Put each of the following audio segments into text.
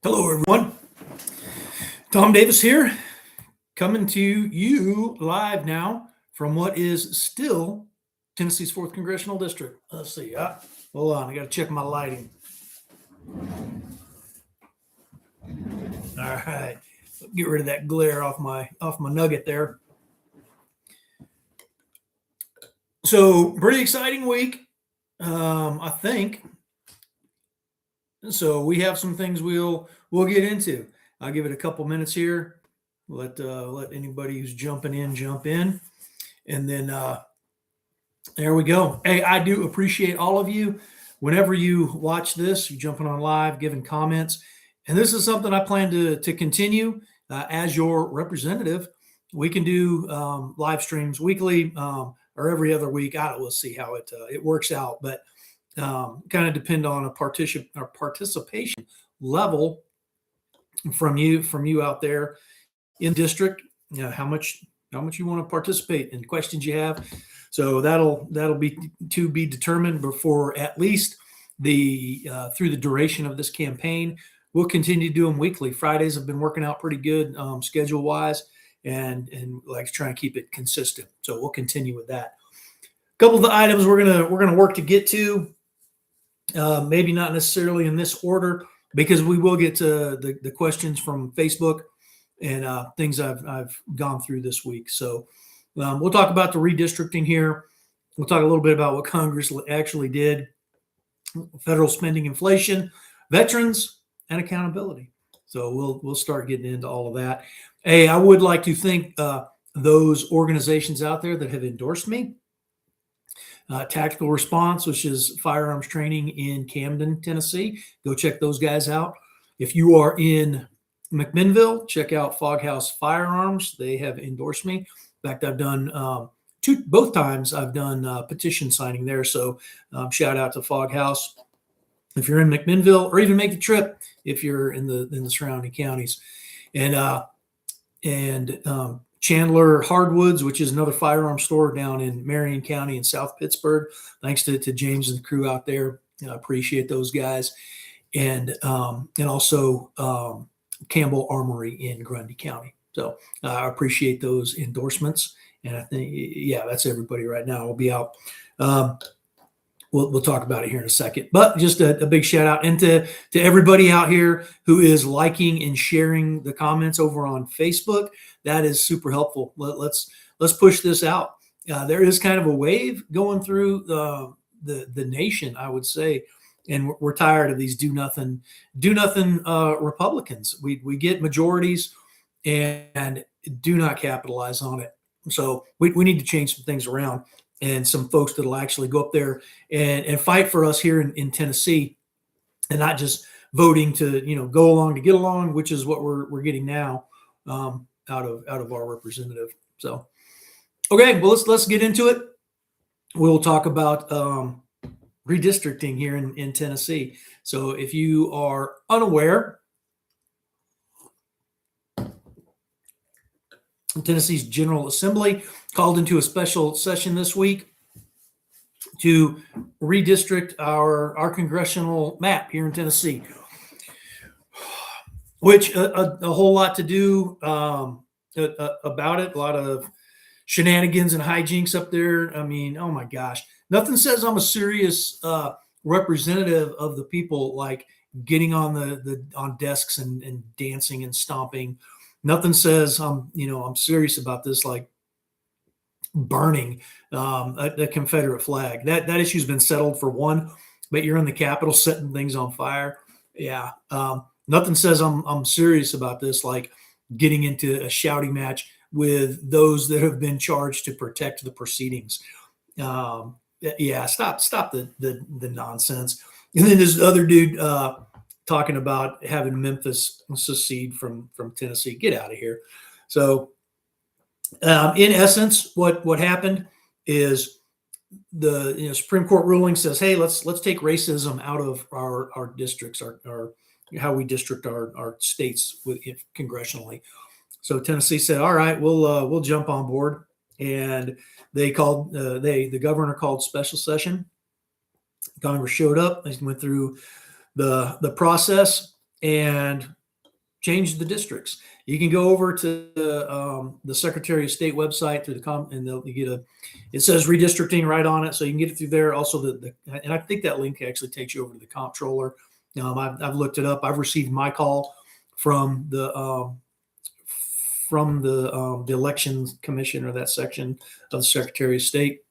Hello, everyone. Tom Davis here, coming to you live now from what is still Tennessee's 4th Congressional District. Let's see. Hold on. I got to check my lighting. All right. Get rid of that glare off my nugget there. So, pretty exciting week, I think. So we have some things we'll get into. I'll give it a couple minutes here. Let anybody who's jumping in jump in, and then there we go. Hey, I do appreciate all of you. Whenever you watch this, you're jumping on live, giving comments, and this is something I plan to continue as your representative. We can do live streams weekly or every other week. We'll see how it works out, but kind of depend on a participation level from you out there in district. You know, how much you want to participate and questions you have. So that'll be to be determined before at least the through the duration of this campaign. We'll continue to do them weekly. Fridays have been working out pretty good schedule wise, and like trying to keep it consistent. So we'll continue with that. A couple of the items we're gonna work to get to. Maybe not necessarily in this order, because we will get to the questions from Facebook and things I've gone through this week. So we'll talk about the redistricting here. We'll talk a little bit about what Congress actually did, federal spending, inflation, veterans, and accountability. So we'll start getting into all of that. Hey, I would like to thank those organizations out there that have endorsed me. Tactical Response, which is firearms training in Camden, Tennessee. Go check those guys out. If you are in McMinnville, check out Foghouse Firearms. They have endorsed me. In fact, I've done both times I've done petition signing there. So shout out to Foghouse. If you're in McMinnville, or even make the trip if you're in the surrounding counties. And Chandler Hardwoods, which is another firearm store down in Marion County in South Pittsburgh. Thanks to James and the crew out there. I appreciate those guys. And also Campbell Armory in Grundy County. So I appreciate those endorsements. And I think, yeah, that's everybody right now. We'll be out. We'll talk about it here in a second. But just a big shout out, and to everybody out here who is liking and sharing the comments over on Facebook. That is super helpful. Let's push this out. There is kind of a wave going through the nation, I would say, and we're tired of these do nothing Republicans. We get majorities and do not capitalize on it. So we need to change some things around, and some folks that'll actually go up there and fight for us here in Tennessee, and not just voting to go along to get along, which is what we're getting now out of our representative. So okay, well let's get into it. We'll talk about redistricting here in Tennessee. So if you are unaware, Tennessee's General Assembly called into a special session this week to redistrict our congressional map here in Tennessee, which a whole lot to do about it. A lot of shenanigans and hijinks up there. I mean, oh my gosh, nothing says I'm a serious representative of the people like getting on on desks and dancing and stomping. Nothing says I'm serious about this, like burning a Confederate flag. That issue's been settled for one, but you're in the Capitol setting things on fire. Yeah. Nothing says I'm serious about this, like getting into a shouting match with those that have been charged to protect the proceedings. Yeah, stop the nonsense. And then this other dude talking about having Memphis secede from Tennessee. Get out of here. So in essence, what happened is the Supreme Court ruling says, hey, let's take racism out of our districts, our how we district our states congressionally. So Tennessee said, all right, we'll jump on board, and they called the governor called special session. Congress showed up. They went through the process, and change the districts. You can go over to the Secretary of State website through and you get it says redistricting right on it, so you can get it through there. Also, and I think that link actually takes you over to the comptroller. I've looked it up. I've received my call from the elections commission, or that section of the Secretary of State,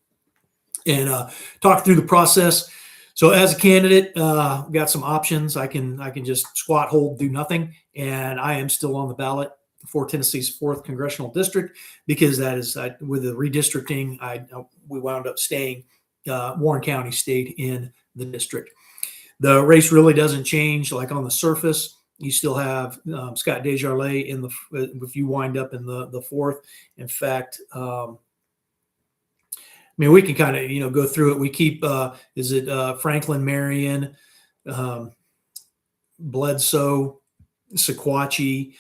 and talk through the process. So as a candidate, got some options. I can just squat, hold, do nothing, and I am still on the ballot for Tennessee's 4th congressional district, because that is with the redistricting. We wound up staying. Warren County stayed in the district. The race really doesn't change. Like on the surface, you still have Scott Desjardins in if you wind up in the 4th. In fact, I mean, we can kind of, go through it. We keep, Franklin Marion, Bledsoe, Sequatchie,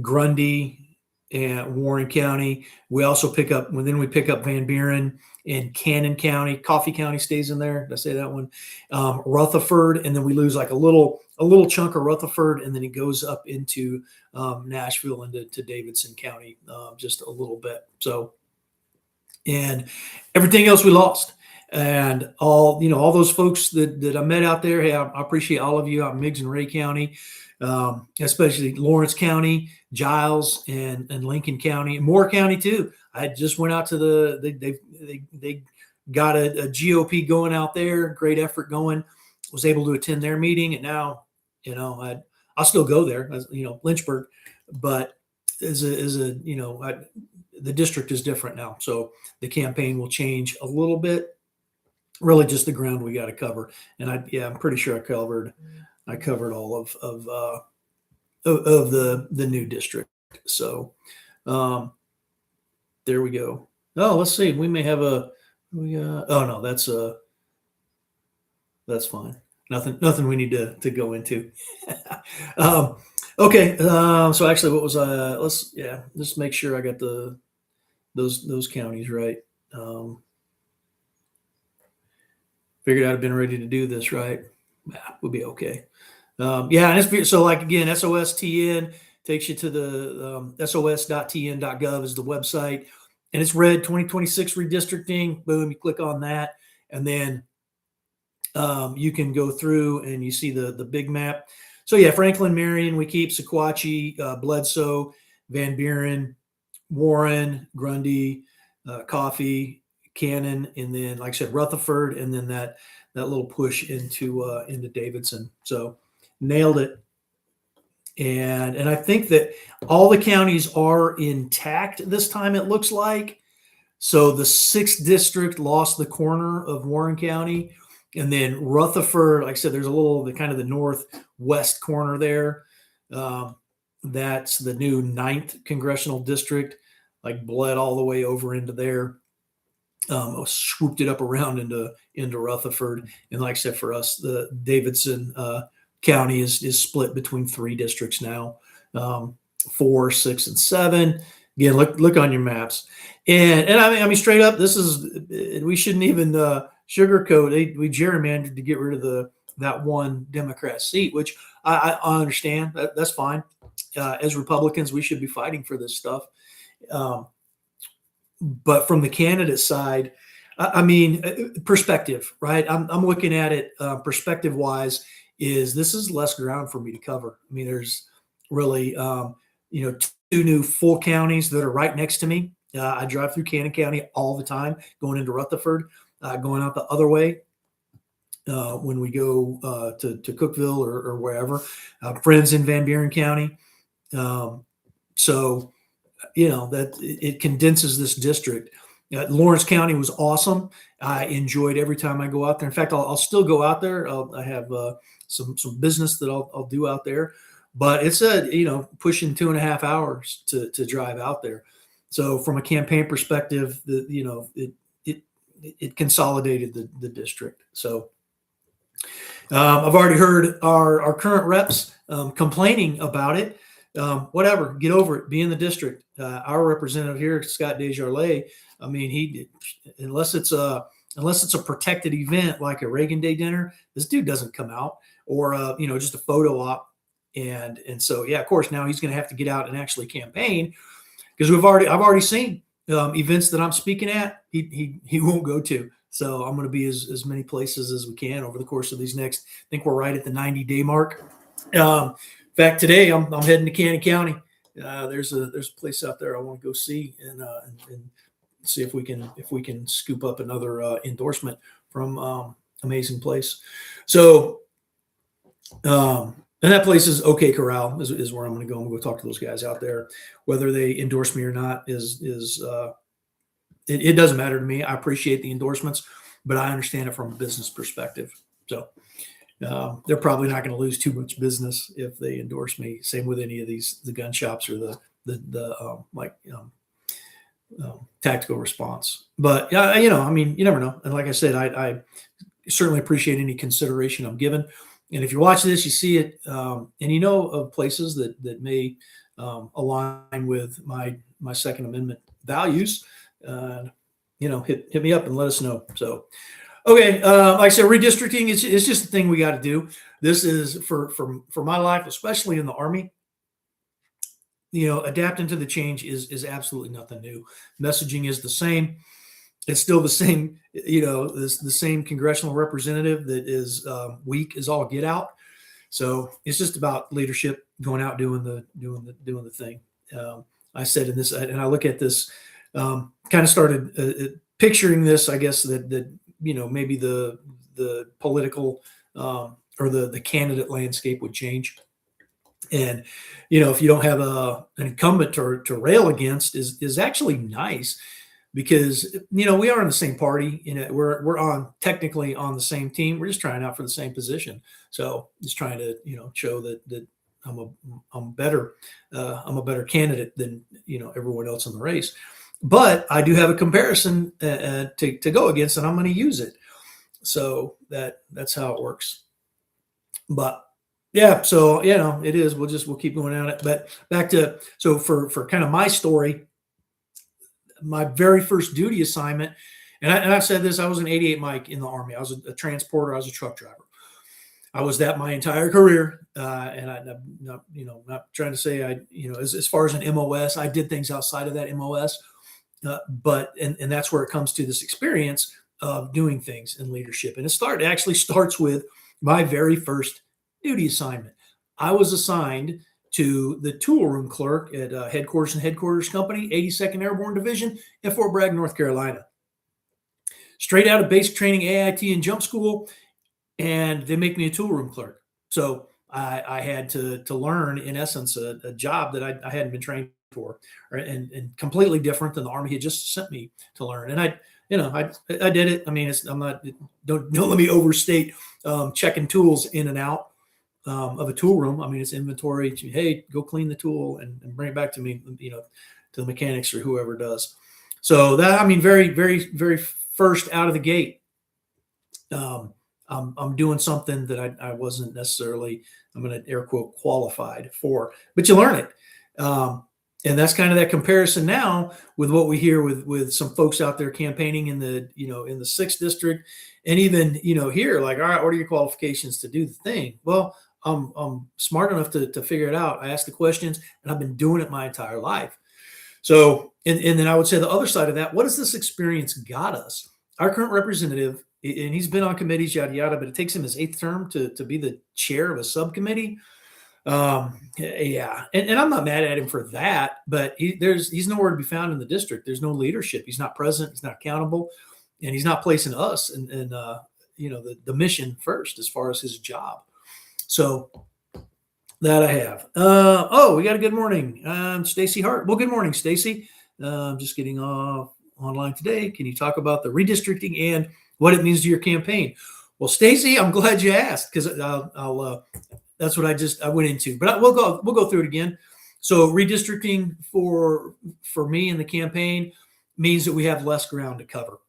Grundy, and Warren County. We also pick up Van Buren and Cannon County. Coffee County stays in there. Did I say that one? Rutherford, and then we lose like a little chunk of Rutherford, and then it goes up into Nashville into Davidson County, just a little bit. So. And everything else we lost, and all those folks that I met out there. Hey, I appreciate all of you out in Meigs and Ray County, especially Lawrence County, Giles, and Lincoln County, and Moore County too. I just went out to they got a GOP going out there, great effort going. Was able to attend their meeting, and now I'll still go there, Lynchburg, but the district is different now, so the campaign will change a little bit. Really, just the ground we got to cover, and I'm pretty sure I covered all of the new district. So there we go. Oh, let's see. We may have oh no, that's fine. Nothing we need to go into. Okay. So actually, what was let's make sure I got those counties right. Figured I'd have been ready to do this, right? We'll be okay. And so like again, SOSTN takes you to the sos.tn.gov is the website, and it's red 2026 redistricting. Boom, you click on that, and then you can go through and you see the big map. So yeah, Franklin Marion, we keep Sequatchie, Bledsoe, Van Buren, Warren, Grundy, Coffee, Cannon, and then, like I said, Rutherford, and then that little push into Davidson. So nailed it. And I think that all the counties are intact this time, it looks like. So the 6th district lost the corner of Warren County. And then Rutherford, like I said, there's the kind of the northwest corner there. That's the new 9th congressional district, like bled all the way over into there. Swooped it up around into Rutherford. And like I said, for us, the Davidson County is split between 3 districts now, 4, 6, and 7. Again, look on your maps. And I mean, straight up, we shouldn't even sugarcoat. We gerrymandered to get rid of that one Democrat seat, which I understand. That's fine. As Republicans, we should be fighting for this stuff. But from the candidate side, I mean, perspective, right? I'm looking at it perspective wise. This is less ground for me to cover. I mean, there's really 2 new full counties that are right next to me. I drive through Cannon County all the time, going into Rutherford, going out the other way when we go to Cookeville or wherever. Friends in Van Buren County. So, that it condenses this district. Lawrence County was awesome. I enjoyed every time I go out there. In fact, I'll still go out there. I have some business that I'll do out there. But it's pushing 2.5 hours to drive out there. So from a campaign perspective, it consolidated the district. So I've already heard our current reps complaining about it. Whatever, get over it. Be in the district. Our representative here, Scott Desjardins, I mean, unless it's a protected event like a Reagan Day dinner, this dude doesn't come out. or just a photo op. And so, yeah, of course, now he's going to have to get out and actually campaign, because I've already seen events that I'm speaking at, he won't go to. So I'm going to be as many places as we can over the course of these next. I think we're right at the 90-day mark. In fact, today I'm heading to Cannon County. There's a place out there I want to go see, and see if we can scoop up another endorsement from amazing place. So and that place is OK Corral is where I'm going to go. I'm going to go talk to those guys out there. Whether they endorse me or not it doesn't matter to me. I appreciate the endorsements, but I understand it from a business perspective. So they're probably not going to lose too much business if they endorse me. Same with any of the gun shops or the tactical response. But I mean, you never know. And like I said, I certainly appreciate any consideration I'm given. And if you watch this, you see it, and you know of places that may align with my Second Amendment values, hit me up and let us know. So, okay, like I said, redistricting it's just a thing we got to do. This is for my life, especially in the Army. Adapting to the change is absolutely nothing new. Messaging is the same. It's still the same, the same congressional representative that is weak as all get out. So it's just about leadership, going out doing the thing. I said in this, and I look at this, kind of started picturing this. I guess that maybe the political or the candidate landscape would change. And if you don't have an incumbent to rail against, is actually nice. Because we are in the same party, we're technically on the same team. We're just trying out for the same position. So just trying to show that I'm better. I'm a better candidate than everyone else in the race. But I do have a comparison to go against, and I'm going to use it. So that's how it works. But yeah, so it is. We'll keep going at it. But back to for kind of my story. My very first duty assignment, and I've said this, I was an 88 Mike in the Army. I was a transporter. I was a truck driver. I was that my entire career. And I'm not trying to say as far as an MOS, I did things outside of that MOS. But that's where it comes to this experience of doing things in leadership. And it actually starts with my very first duty assignment. I was assigned to the tool room clerk at Headquarters Company, 82nd Airborne Division in Fort Bragg, North Carolina. Straight out of basic training, AIT, and jump school, and they make me a tool room clerk. So I had to learn, in essence, a job that I hadn't been trained for, right? and completely different than the Army had just sent me to learn. And I did it. I mean, don't let me overstate checking tools in and out of a tool room. I mean, it's inventory. Hey, go clean the tool and bring it back to me, to the mechanics or whoever does. So that, I mean, very, very, very first out of the gate, I'm doing something that I wasn't necessarily, I'm going to air quote, qualified for, but you learn it. And that's kind of that comparison now with what we hear with some folks out there campaigning in the 6th district, and even, here, like, all right, what are your qualifications to do the thing? Well, I'm smart enough to figure it out. I ask the questions, and I've been doing it my entire life. So, and then I would say the other side of that, what has this experience got us? Our current representative, and he's been on committees, yada, yada, but it takes him his 8th term to be the chair of a subcommittee. Yeah. And I'm not mad at him for that, but he's nowhere to be found in the district. There's no leadership. He's not present. He's not accountable, and he's not placing us and the mission first as far as his job. So that I have. We got a good morning. Stacy Hart. Well, good morning, Stacy. I'm just getting online today. Can you talk about the redistricting and what it means to your campaign? Well, Stacy, I'm glad you asked, because I'll that's what I went into. But we'll go through it again. So redistricting for me in the campaign means that we have less ground to cover.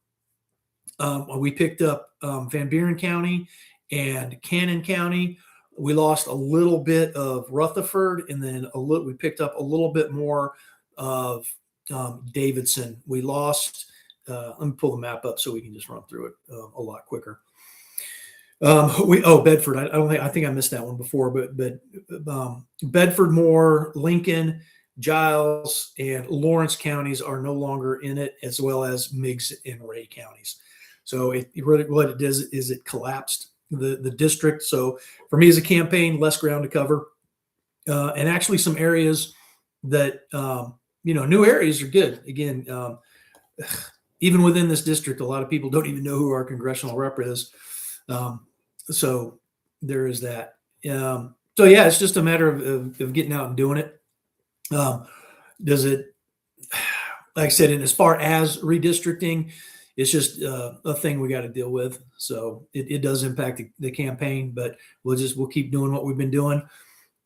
We picked up Van Buren County and Cannon County. We lost a little bit of Rutherford, and then we picked up a little bit more of Davidson. We lost. Let me pull the map up so we can just run through it a lot quicker. Bedford. I think I missed that one before, but Bedford, Moore, Lincoln, Giles, and Lawrence counties are no longer in it, as well as Meigs and Ray counties. So what it does is it collapsed the district. So for me as a campaign, less ground to cover, and actually some areas that new areas are good. Again, even within this district, a lot of people don't even know who our congressional rep is. So there is that. So yeah, it's just a matter of getting out and doing it. Does it, like I said, and as far as redistricting, it's just a thing we got to deal with. So it does impact the campaign, but we'll keep doing what we've been doing.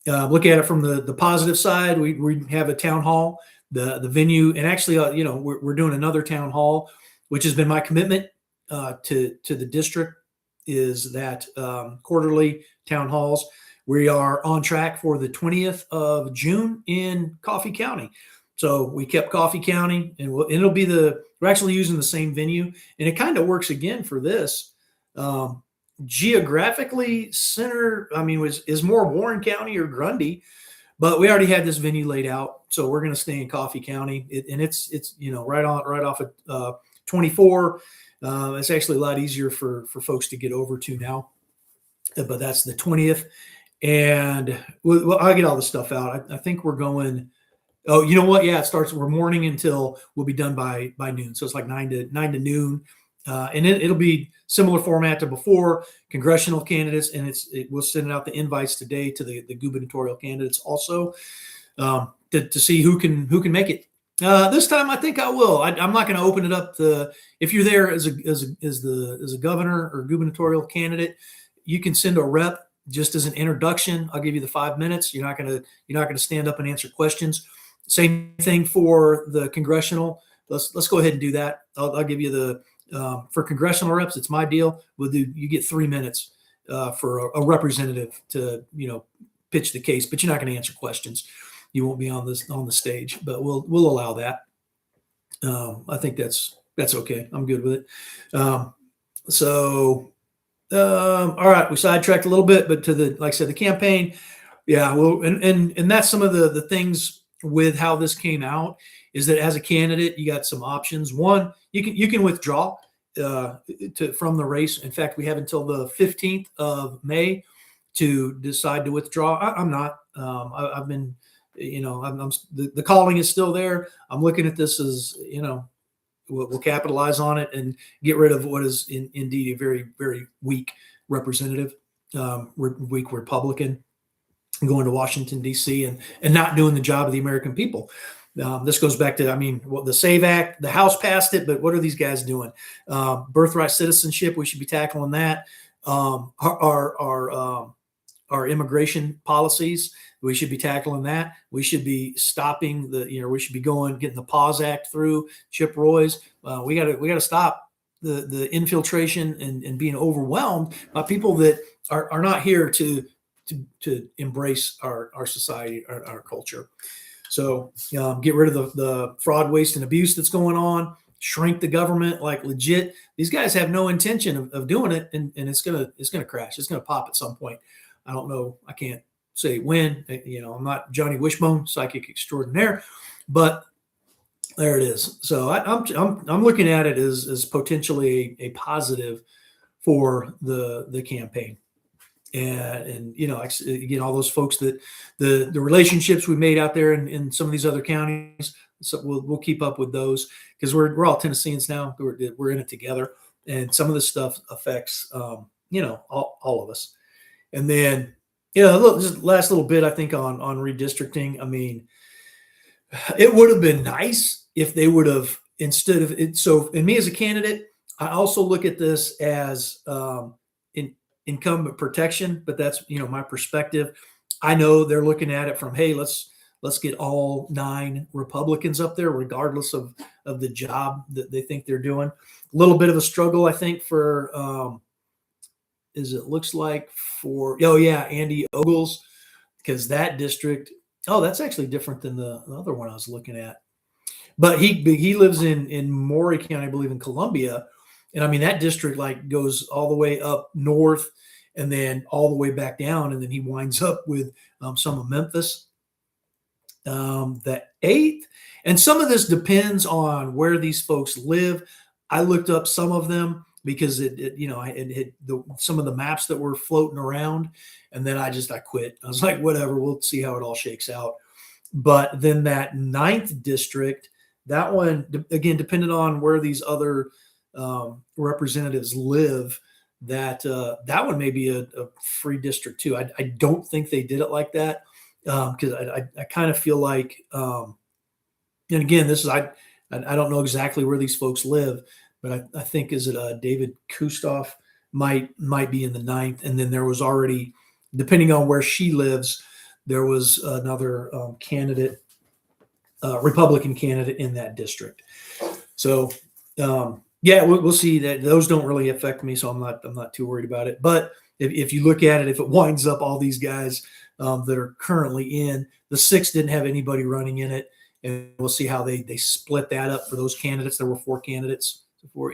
Look at it from the positive side. We have a town hall, the venue, and actually, we're doing another town hall, which has been my commitment to the district, is that quarterly town halls. We are on track for the 20th of June in Coffee County. So we kept Coffee County, and we're actually using the same venue, and it kind of works again for this. Geographically center, is more Warren County or Grundy, but we already had this venue laid out, so we're going to stay in Coffee County. It's right off of 24. It's actually a lot easier for folks to get over to now, but that's the 20th, and I'll get all the stuff out. I think we're going. Oh, you know what? Yeah, it starts. We're morning until we'll be done by noon, so it's like 9 to noon. And it'll be similar format to before, congressional candidates, and we'll send out the invites today to the gubernatorial candidates also, to see who can make it. This time, I think I will. I'm not going to open it up. If you're there as a governor or gubernatorial candidate, you can send a rep just as an introduction. I'll give you the 5 minutes. You're not going to stand up and answer questions. Same thing for the congressional. Let's go ahead and do that. I'll give you for congressional reps, it's my deal. You get 3 minutes for a representative to pitch the case, but you're not going to answer questions. You won't be on the stage, but we'll allow that. I think that's okay. I'm good with it. All right, we sidetracked a little bit, but like I said, the campaign, yeah. Well, and that's some of the things with how this came out, is that as a candidate, you got some options. One, you can withdraw from the race. In fact, we have until the 15th of May to decide to withdraw. I'm not. I've been, the calling is still there. I'm looking at this as, we'll capitalize on it and get rid of what is indeed a very, very weak representative, weak Republican, going to Washington, D.C. and not doing the job of the American people. This goes back to, the SAVE Act, the House passed it, but what are these guys doing? Birthright citizenship, we should be tackling that. Our immigration policies, we should be tackling that. We should be stopping we should be getting the PAWS Act through, Chip Roy's. We got to stop the infiltration and being overwhelmed by people that are not here to embrace our society, our culture. So get rid of the fraud, waste, and abuse that's going on. Shrink the government like legit. These guys have no intention of doing it, and it's gonna crash. It's gonna pop at some point. I don't know. I can't say when. I'm not Johnny Wishbone, psychic extraordinaire, but there it is. So I'm looking at it as potentially a positive for the campaign. And again, all those folks that the relationships we made out there in some of these other counties, so we'll keep up with those, because we're all Tennesseans now. We're in it together, and some of this stuff affects all of us. And then just last little bit, I think on redistricting. It would have been nice if they would have, instead of it. So, and me as a candidate, I also look at this as incumbent protection, but that's my perspective. I know they're looking at it from, hey, let's get all 9 Republicans up there, regardless of the job that they think they're doing. A little bit of a struggle, I think, for Andy Ogles, because that district, that's actually different than the other one I was looking at. But he lives in Maury County, I believe, in Columbia. And I mean, that district like goes all the way up north and then all the way back down. And then he winds up with some of Memphis, the 8th. And some of this depends on where these folks live. I looked up some of them because it hit some of the maps that were floating around. And then I quit. I was like, whatever, we'll see how it all shakes out. But then that 9th district, that one, again, depending on where these other representatives live, that one may be a free district too. I don't think they did it like that because I kind of feel like, and again, this is I don't know exactly where these folks live, but I think David Kustoff might be in the 9th, and then there was already, depending on where she lives, there was another candidate, Republican candidate in that district. So yeah, we'll see that those don't really affect me, so I'm not too worried about it. But if you look at it, if it winds up all these guys that are currently in the 6th didn't have anybody running in it, and we'll see how they split that up for those candidates. There were 4 candidates, 4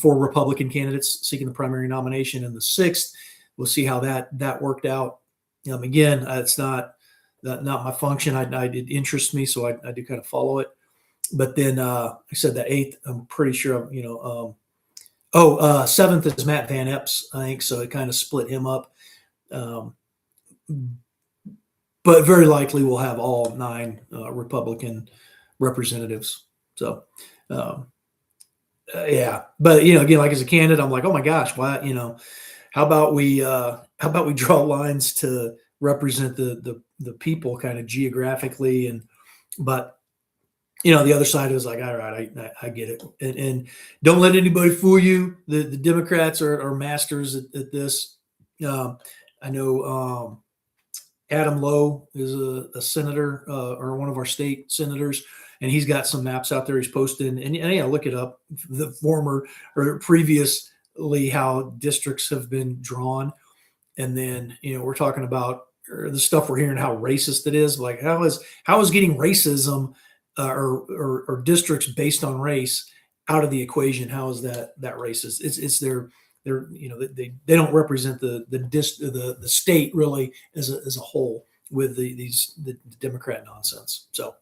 Republican candidates seeking the primary nomination in the 6th. We'll see how that worked out. Again, it's not my function. It interests me, so I do kind of follow it. But then I said the 8th, I'm pretty sure, 7th is Matt Van Epps, I think. So it kind of split him up. But very likely we'll have all 9 Republican representatives. So, yeah. But, again, like as a candidate, I'm like, oh my gosh, why, how about we draw lines to represent the people kind of geographically, but the other side is like, all right, I get it. And don't let anybody fool you. The Democrats are masters at this. I know Adam Lowe is a senator or one of our state senators, and he's got some maps out there he's posting. And look it up, the former or previously how districts have been drawn. And then, we're talking about the stuff we're hearing, how racist it is. Like how is getting racism or districts based on race out of the equation? How is that racist? It's their they don't represent the state really as a whole with the Democrat nonsense. So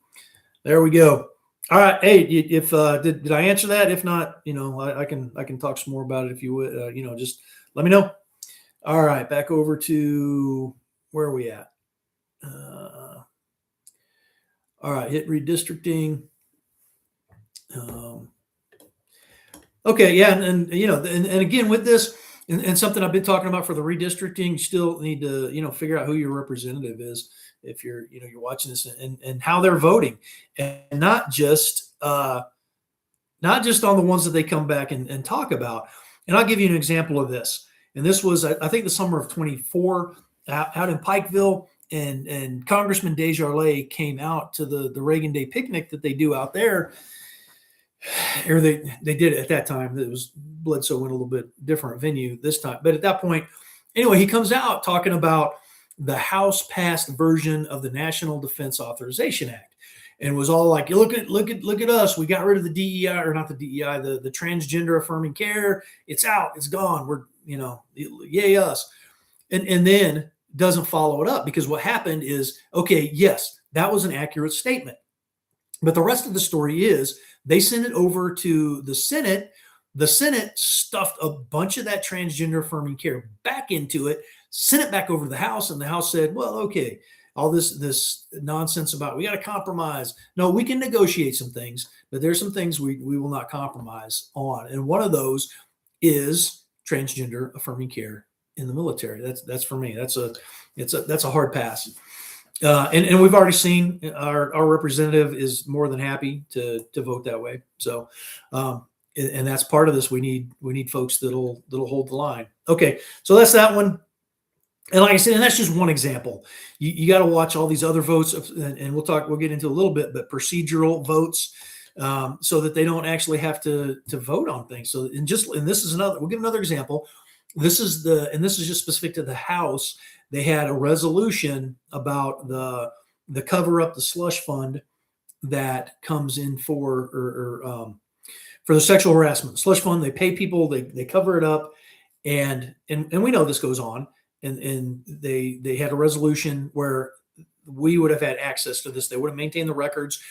there we go. All right. Hey, if did I answer that? If not, I can talk some more about it if you would. Just let me know. All right, back over to where are we at? All right, hit redistricting. Okay, yeah, and again with this, and something I've been talking about for the redistricting, you still need to figure out who your representative is if you're watching this and how they're voting, and not just on the ones that they come back and talk about. And I'll give you an example of this. And this was, I think, the summer of 24 out in Pikeville, and Congressman Desjardins came out to the Reagan Day picnic that they do out there. Or they did it at that time. It was Bledsoe went a little bit different venue this time. But at that point, anyway, he comes out talking about the House passed version of the National Defense Authorization Act. And was all like, look at us. We got rid of the DEI, or not the DEI, the transgender affirming care. It's out. It's gone. We're, yay us. And then doesn't follow it up, because what happened is, okay, yes, that was an accurate statement. But the rest of the story is they sent it over to the Senate. The Senate stuffed a bunch of that transgender affirming care back into it, sent it back over to the House, and the House said, well, okay, all this nonsense about we got to compromise. No, we can negotiate some things, but there's some things we will not compromise on. And one of those is transgender affirming care in the military. That's for me. That's a hard pass. And we've already seen our representative is more than happy to vote that way. So, and that's part of this. We need folks that'll hold the line. Okay, so that's that one. And like I said, and that's just one example. You got to watch all these other votes, and we'll get into a little bit, but procedural votes, so that they don't actually have to vote on things. So, and this is another. We'll give another example. This is just specific to the House. They had a resolution about the cover up the slush fund that comes in for for the sexual harassment slush fund. They pay people, they cover it up, and we know this goes on. And they had a resolution where we would have had access to this. They would have maintained the records,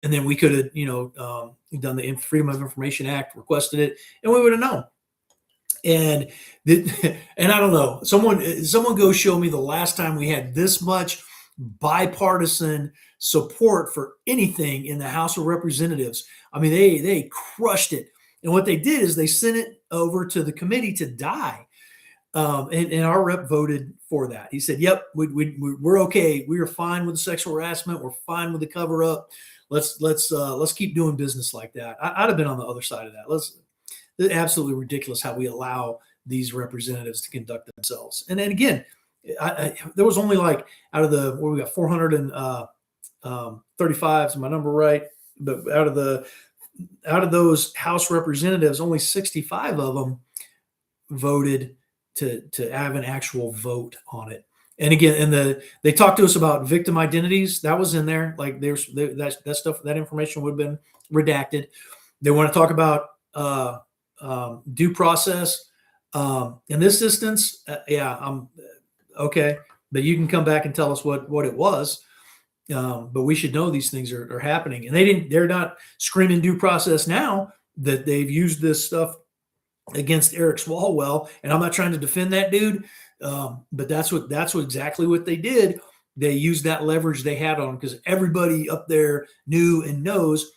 and then we could have, done the Freedom of Information Act, requested it, and we would have known. And and I don't know, someone go show me the last time we had this much bipartisan support for anything in the House of Representatives. I mean, they crushed it. And what they did is they sent it over to the committee to die. And our rep voted for that. He said, "Yep, we're okay. We are fine with the sexual harassment. We're fine with the cover up. Let's keep doing business like that." I'd have been on the other side of that. It's absolutely ridiculous how we allow these representatives to conduct themselves. And then again, there was only like out of the we got 435 is my number right, but out of those House representatives, only 65 of them voted to have an actual vote on it. And again, they talked to us about victim identities. That was in there. Like that stuff, that information would have been redacted. They want to talk about due process. In this instance, I'm okay, but you can come back and tell us what it was. But we should know these things are happening, and they're not screaming due process now that they've used this stuff against Eric Swalwell. And I'm not trying to defend that dude, but that's exactly what they did. They used that leverage they had on him because everybody up there knew and knows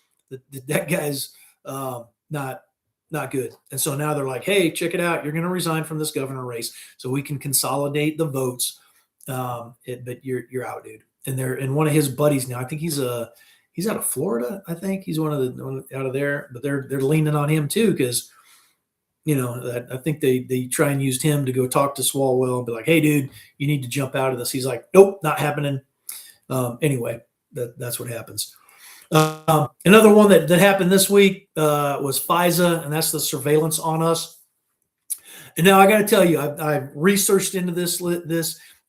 that guy's not good. And so now they're like, "Hey, check it out. You're going to resign from this governor race so we can consolidate the votes. But you're out, dude." And one of his buddies now, I think he's out of Florida. I think he's one out of there, but they're leaning on him too because I think they try and use him to go talk to Swalwell and be like, "Hey, dude, you need to jump out of this." He's like, "Nope, not happening." Anyway, that's what happens. Another one that happened this week was FISA, and that's the surveillance on us. And now I got to tell you, I've researched into this,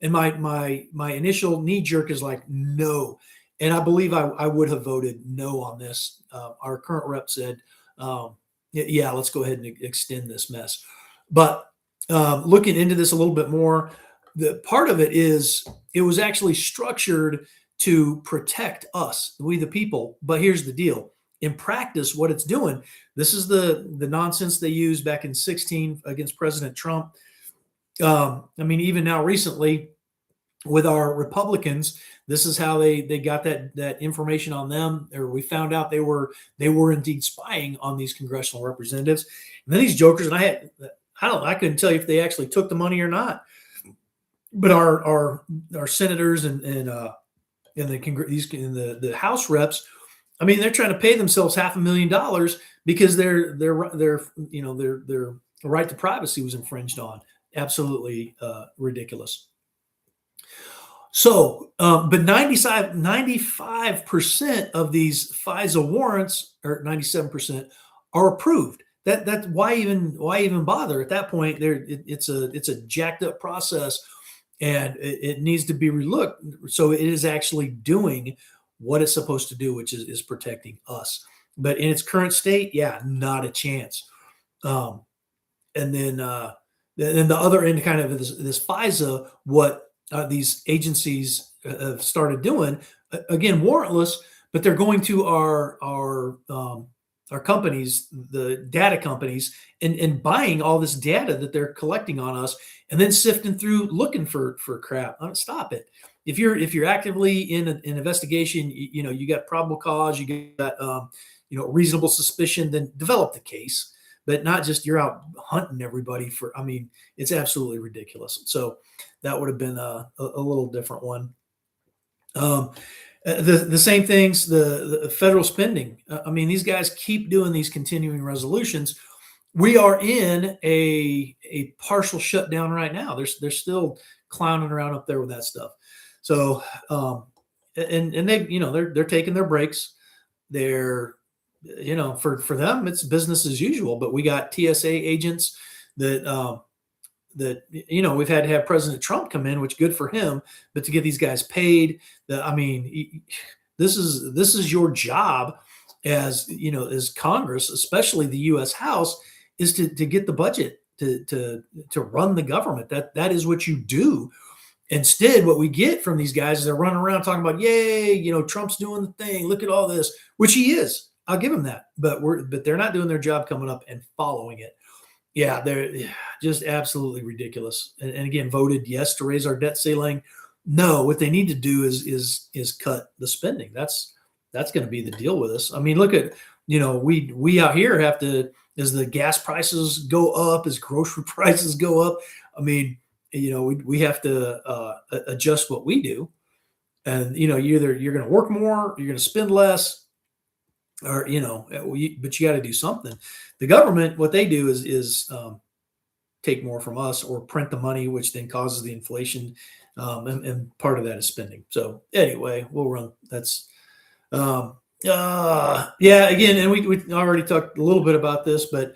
and my initial knee jerk is like, no. And I believe I would have voted no on this. Our current rep said, yeah, let's go ahead and extend this mess. But looking into this a little bit more, the part of it is it was actually structured to protect us, we the people. But here's the deal. In practice, what it's doing, this is the nonsense they used back in 2016 against President Trump. I mean, even now recently with our Republicans, this is how they got that information on them, or we found out they were indeed spying on these congressional representatives. And then these jokers, and I couldn't tell you if they actually took the money or not. But our senators and the House reps, I mean, they're trying to pay themselves $500,000 because their right to privacy was infringed on. Absolutely ridiculous. So, but 95% of these FISA warrants, or 97%, are approved. That why even bother at that point? It's a jacked up process, and it needs to be relooked. So it is actually doing what it's supposed to do, which is protecting us. But in its current state, yeah, not a chance. And then the other end, kind of this FISA, what these agencies have started doing, again, warrantless, but they're going to our companies, the data companies, and buying all this data that they're collecting on us, and then sifting through looking for crap. Stop it. If you're actively in an investigation, you got probable cause, you got reasonable suspicion, then develop the case, but not just you're out hunting everybody for. I mean, it's absolutely ridiculous. So that would have been a little different one. The same things, the federal spending. I mean, these guys keep doing these continuing resolutions. We are in a partial shutdown right now. They're still clowning around up there with that stuff. So, and they, they're taking their breaks. They're, for them, it's business as usual. But we got TSA agents that we've had to have President Trump come in, which good for him. But to get these guys paid, this is your job as as Congress, especially the U.S. House, is to get the budget to run the government. That is what you do. Instead, what we get from these guys is they're running around talking about, yay, Trump's doing the thing. Look at all this, which he is. I'll give him that. But they're not doing their job coming up and following it. Yeah, they're just absolutely ridiculous. And again, voted yes to raise our debt ceiling. No, what they need to do is cut the spending. That's going to be the deal with us. I mean, look at we out here have to, as the gas prices go up, as grocery prices go up. I mean, we have to adjust what we do, and you're going to work more, you're going to spend less, or but you got to do something. The government, what they do is take more from us or print the money, which then causes the inflation, and part of that is spending. So anyway, we'll run. That's yeah. Again, and we already talked a little bit about this, but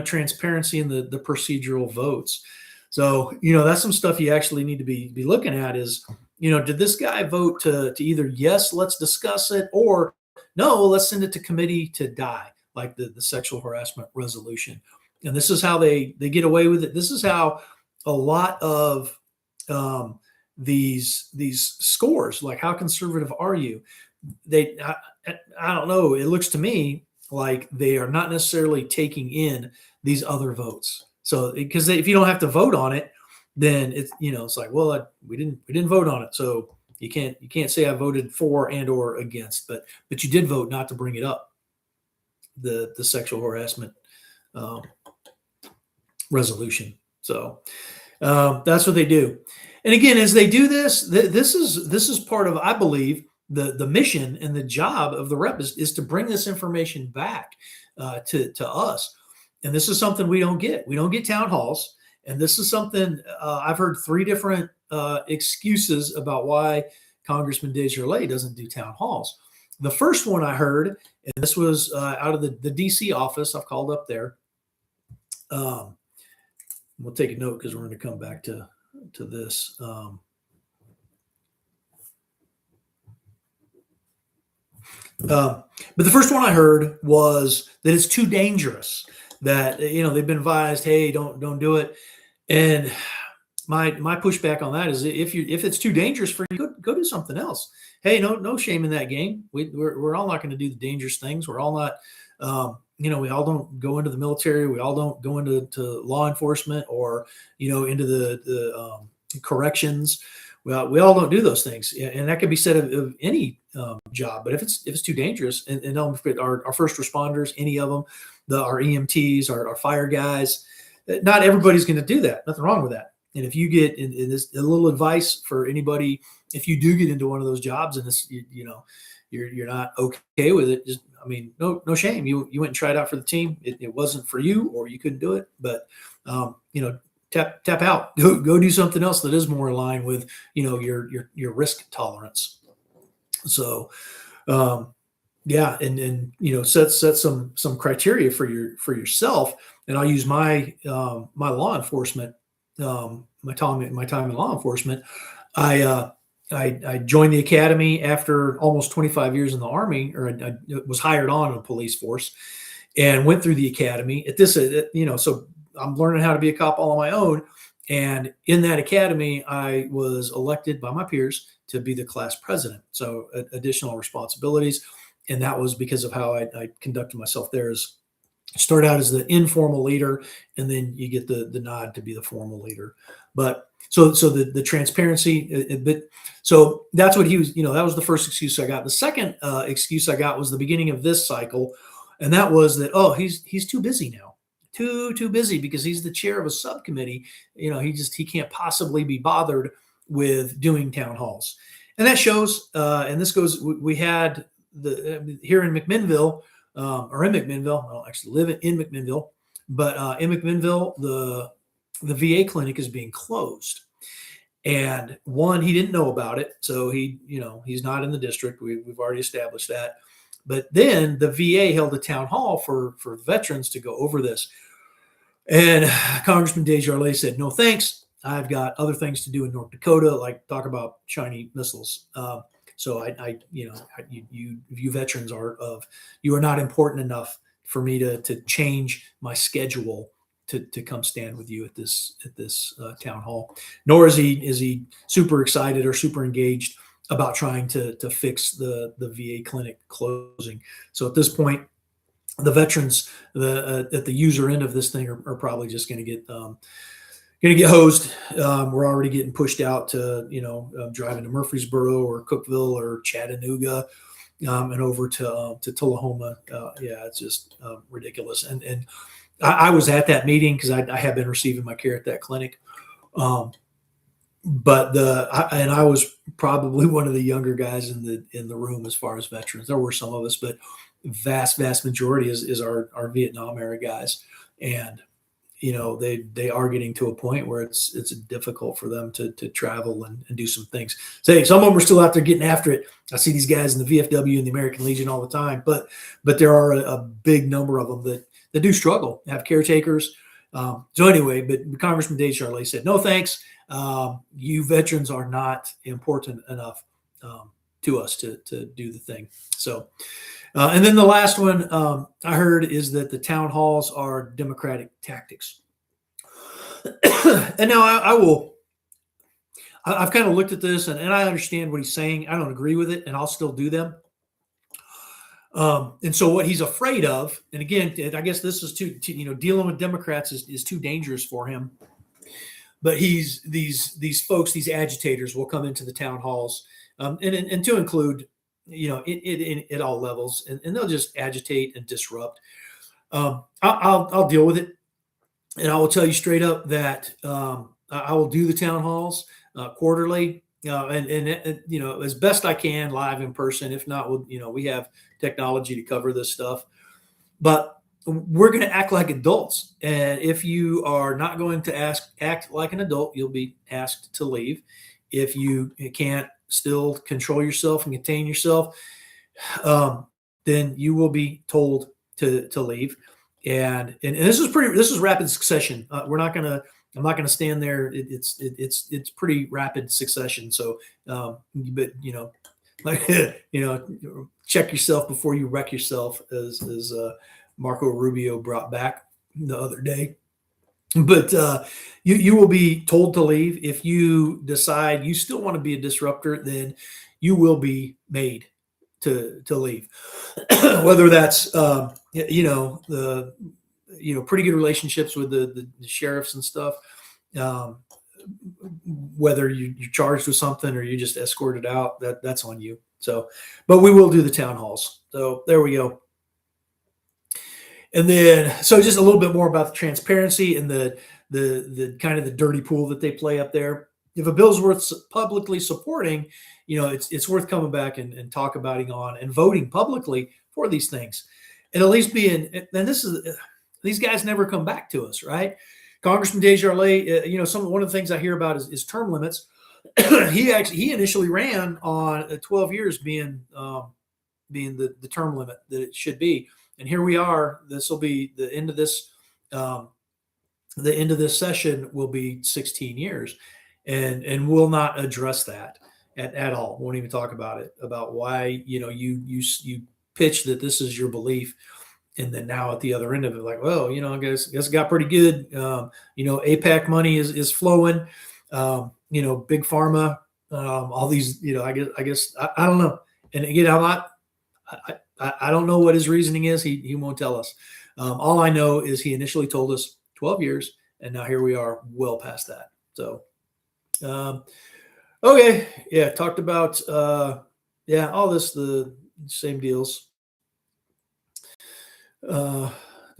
transparency in the procedural votes. So that's some stuff you actually need to be looking at. Is did this guy vote to either yes, let's discuss it, or no, let's send it to committee to die, like the sexual harassment resolution. And this is how they get away with it. This is how a lot of these scores, like how conservative are you? I don't know. It looks to me like they are not necessarily taking in these other votes. So because if you don't have to vote on it, then it's like, well, we didn't vote on it, so you can't say I voted for and or against, but you did vote not to bring it up, the sexual harassment resolution. So that's what they do. And again, as they do this, this is part of, I believe, the mission and the job of the rep is to bring this information back to us. And this is something we don't get. We don't get town halls. And this is something I've heard 3 different excuses about why Congressman Desjardins doesn't do town halls. The first one I heard, and this was out of the DC office. I've called up there. We'll take a note because we're going to come back to this. But the first one I heard was that it's too dangerous, that they've been advised, hey, don't do it. And my pushback on that is, if it's too dangerous for you, go do something else. Hey, no shame in that game. We're all not going to do the dangerous things. We're all not, we all don't go into the military. We all don't go into law enforcement or into the corrections. Well, we all don't do those things, and that could be said of any job. But if it's too dangerous, and our first responders, any of them, our EMTs, our fire guys, not everybody's going to do that. Nothing wrong with that. And if you get in this, a little advice for anybody, if you do get into one of those jobs and it's you're not okay with it, just no shame. You went and tried out for the team. It wasn't for you, or you couldn't do it. But tap out. Go do something else that is more aligned with your risk tolerance. So yeah, and set some criteria for yourself. And I'll use my law enforcement, my time in law enforcement. I joined the academy after almost 25 years in the Army, or I was hired on a police force, and went through the academy. At this, so I'm learning how to be a cop all on my own. And in that academy, I was elected by my peers to be the class president. So additional responsibilities. And that was because of how I conducted myself there. Is start out as the informal leader, and then you get the nod to be the formal leader. But so the transparency, but so that's what he was, that was the first excuse I got. The second excuse I got was the beginning of this cycle. And that was that, he's too busy now. Too busy because he's the chair of a subcommittee. He can't possibly be bothered with doing town halls. And that shows, and this goes, we had here in McMinnville, or in McMinnville, I don't actually live in McMinnville, but in McMinnville, the VA clinic is being closed. And he didn't know about it. So he's not in the district. We've already established that. But then the VA held a town hall for veterans to go over this. And Congressman Desjardins said, no, thanks. I've got other things to do in North Dakota, like talk about shiny missiles. So you veterans you are not important enough for me to change my schedule to come stand with you at this town hall. Nor is he super excited or super engaged about trying to fix the VA clinic closing. So at this point, the veterans at the user end of this thing are probably just going to get hosed. We're already getting pushed out to driving to Murfreesboro or Cookeville or Chattanooga, and over to Tullahoma. It's just ridiculous. And I was at that meeting because I have been receiving my care at that clinic. But I was probably one of the younger guys in the room as far as veterans. There were some of us, but vast majority is our Vietnam era guys, and they are getting to a point where it's difficult for them to travel and do some things. Say some of them are still out there getting after it. I see these guys in the VFW and the American Legion all the time, but there are a big number of them that do struggle, have caretakers. So anyway, but Congressman Dave Charlet said, no thanks. You veterans are not important enough to us to do the thing. So, and then the last one I heard is that the town halls are Democratic tactics. And now I've kind of looked at this and I understand what he's saying. I don't agree with it, and I'll still do them. And so what he's afraid of, and again, I guess this is dealing with Democrats is too dangerous for him. But these folks, these agitators, will come into the town halls, and to include, at all levels, and they'll just agitate and disrupt. I'll deal with it, and I will tell you straight up that I will do the town halls quarterly, and as best I can live in person. If not, we have technology to cover this stuff, but we're going to act like adults. And if you are not going to act like an adult, you'll be asked to leave. If you can't still control yourself and contain yourself, then you will be told to leave. And this is rapid succession. I'm not going to stand there. It's pretty rapid succession. So, but check yourself before you wreck yourself, as Marco Rubio brought back the other day. But you will be told to leave. If you decide you still want to be a disruptor, then you will be made to leave. Whether that's the pretty good relationships with the sheriffs and stuff, whether you're charged with something or you just escorted out, that's on you. So, but we will do the town halls. So there we go. And then, so just a little bit more about the transparency and the kind of the dirty pool that they play up there. If a bill's worth publicly supporting, it's worth coming back and talk about on and voting publicly for these things, and at least these guys never come back to us, right? Congressman Desjardins, one of the things I hear about is term limits. he initially ran on 12 years being the term limit that it should be. And here we are. This will be the end of this. The end of this session will be 16 years, and we'll not address that at all. Won't even talk about it, about why you pitch that this is your belief, and then now at the other end of it, like, well, I guess it got pretty good. APAC money is flowing. Big pharma, all these. I guess I don't know. And again, I don't know what his reasoning is. He won't tell us. All I know is he initially told us 12 years, and now here we are, well past that. So, okay, yeah, talked about all this, the same deals. Did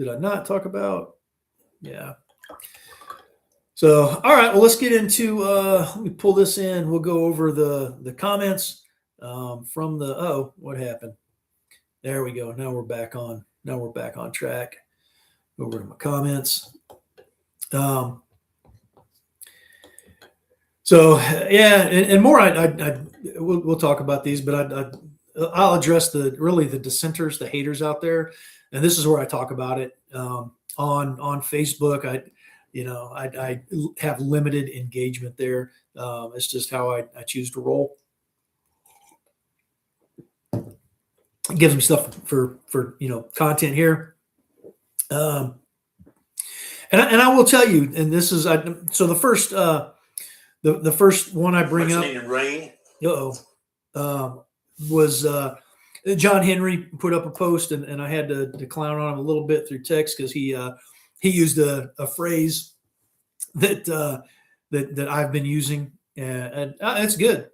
I not talk about? Yeah. So, all right, well, let's get into. Let me pull this in. We'll go over the comments from the. What happened? There we go. Now we're back on. Now we're back on track. Over to my comments. So yeah, and more. We'll talk about these, but I'll address the dissenters, the haters out there, and this is where I talk about it on Facebook. I have limited engagement there. It's just how I choose to roll. It gives me stuff for content here. And I will tell you, and this is so the first the first one I bring up. Rain. Was John Henry put up a post, and I had to clown on him a little bit through text because he used a phrase that I've been using, and it's good,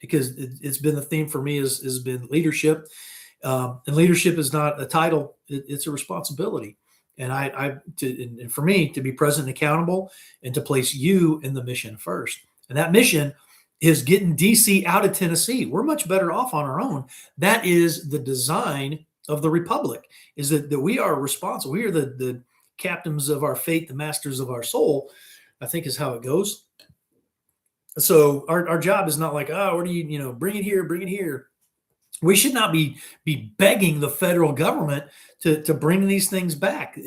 because it's been the theme for me has been leadership, and leadership is not a title; it's a responsibility. And and for me to be present and accountable, and to place you in the mission first, and that mission is getting DC out of Tennessee. We're much better off on our own. That is the design of the republic, is that we are responsible. We are the captains of our fate, the masters of our soul, I think is how it goes. So our job is not like, oh, what do you bring it here, bring it here. We should not be begging the federal government to bring these things back.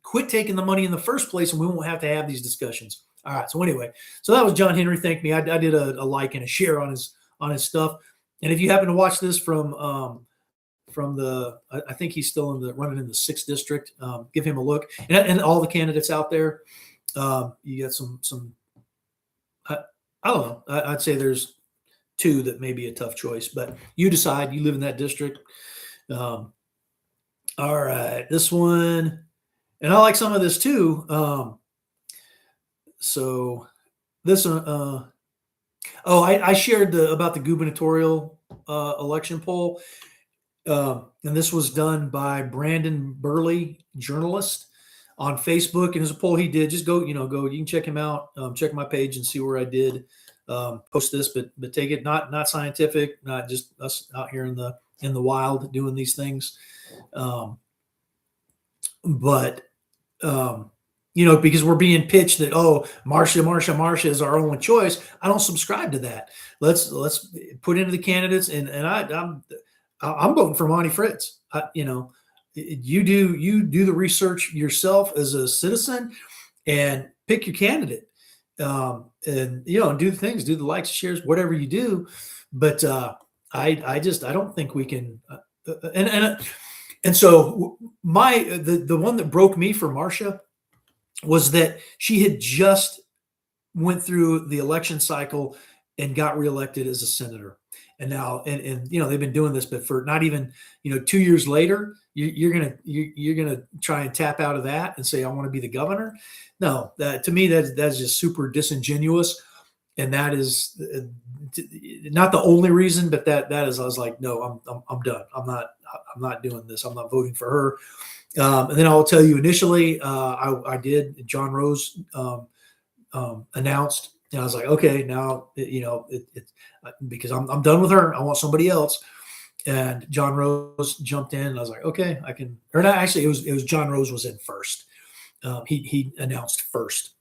Quit taking the money in the first place, and we won't have to have these discussions. All right. So anyway, so that was John Henry. Thank me. I did a like and a share on his stuff. And if you happen to watch this from the, I think he's still running in the 6th district. Give him a look, and all the candidates out there. You got some. I don't know. I'd say there's 2 that may be a tough choice, but you decide. You live in that district. All right, this one, and I like some of this too. So this one, I shared about the gubernatorial election poll, and this was done by Brandon Burley, journalist, on Facebook, and it's a poll he did. Just go. You can check him out. Check my page and see where I did post this, but take it not scientific, not just us out here in the wild doing these things, but because we're being pitched that, oh, Marcia is our only choice. I don't subscribe to that. Let's put into the candidates, and I'm voting for Monty Fritz. You do the research yourself as a citizen, and pick your candidate, and do the things, do the likes, shares, whatever you do. But I don't think we can. And so the one that broke me for Marcia was that she had just went through the election cycle and got reelected as a senator. And now, and they've been doing this, but for not even 2 years later, you're gonna try and tap out of that and say, I want to be the governor. No, to me that's just super disingenuous, and that is not the only reason, but that is, I was like, no, I'm done. I'm not doing this. I'm not voting for her. And then I'll tell you, initially, I did. John Rose announced, and I was like, okay, now because I'm done with her. I want somebody else. And John Rose jumped in, and I was like, okay, I can. Or not, actually, it was John Rose was in first. He announced first.